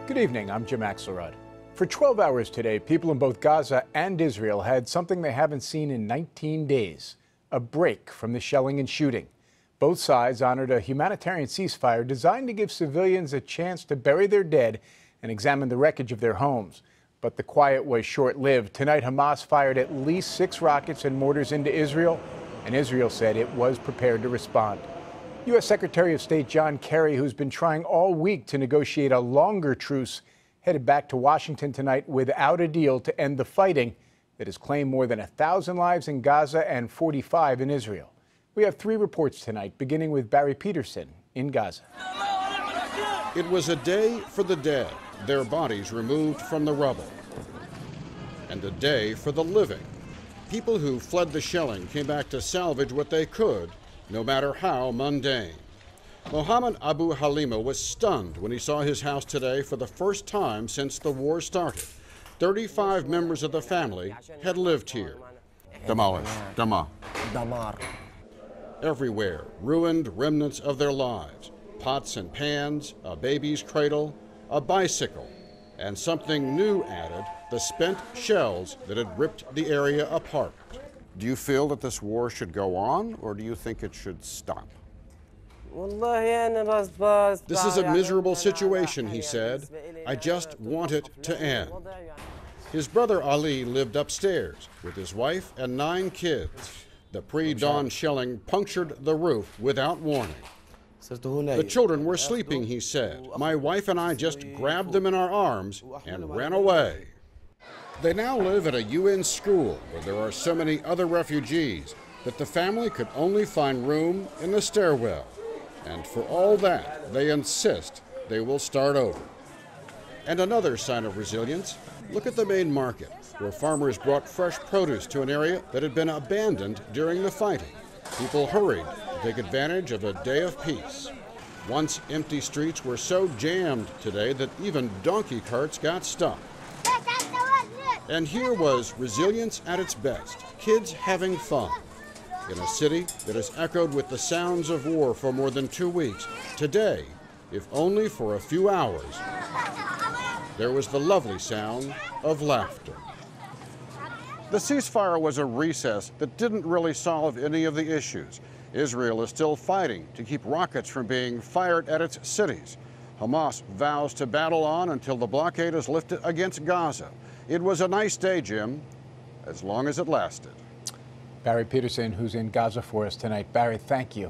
Good evening, I'm Jim Axelrod. For 12 hours today, people in both Gaza and Israel had something they haven't seen in 19 days, a break from the shelling and shooting. Both sides honored a humanitarian ceasefire designed to give civilians a chance to bury their dead and examine the wreckage of their homes. But the quiet was short-lived. Tonight, Hamas fired at least 6 rockets and mortars into Israel, and Israel said it was prepared to respond. U.S. Secretary of State John Kerry, who's been trying all week to negotiate a longer truce, headed back to Washington tonight without a deal to end the fighting that has claimed more than 1,000 lives in Gaza and 45 in Israel. We have 3 reports tonight, beginning with Barry Petersen in Gaza. It was a day for the dead, their bodies removed from the rubble. And a day for the living. People who fled the shelling came back to salvage what they could, no matter how mundane. Mohammed Abu Halima was stunned when he saw his house today for the first time since the war started. 35 members of the family had lived here. Demolished. Damar. Everywhere, ruined remnants of their lives. Pots and pans, a baby's cradle, a bicycle, and something new added, the spent shells that had ripped the area apart. Do you feel that this war should go on, or do you think it should stop? This is a miserable situation, he said. I just want it to end. His brother Ali lived upstairs with his wife and 9 kids. The pre-dawn shelling punctured the roof without warning. The children were sleeping, he said. My wife and I just grabbed them in our arms and ran away. They now live at a UN school where there are so many other refugees that the family could only find room in the stairwell. And for all that, they insist they will start over. And another sign of resilience, look at the main market, where farmers brought fresh produce to an area that had been abandoned during the fighting. People hurried to take advantage of a day of peace. Once empty streets were so jammed today that even donkey carts got stuck. And here was resilience at its best, kids having fun. In a city that has echoed with the sounds of war for more than 2 weeks, today, if only for a few hours, there was the lovely sound of laughter. The ceasefire was a recess that didn't really solve any of the issues. Israel is still fighting to keep rockets from being fired at its cities. Hamas vows to battle on until the blockade is lifted against Gaza. It was a nice day, Jim, as long as it lasted. Barry Petersen, who's in Gaza for us tonight. Barry, thank you.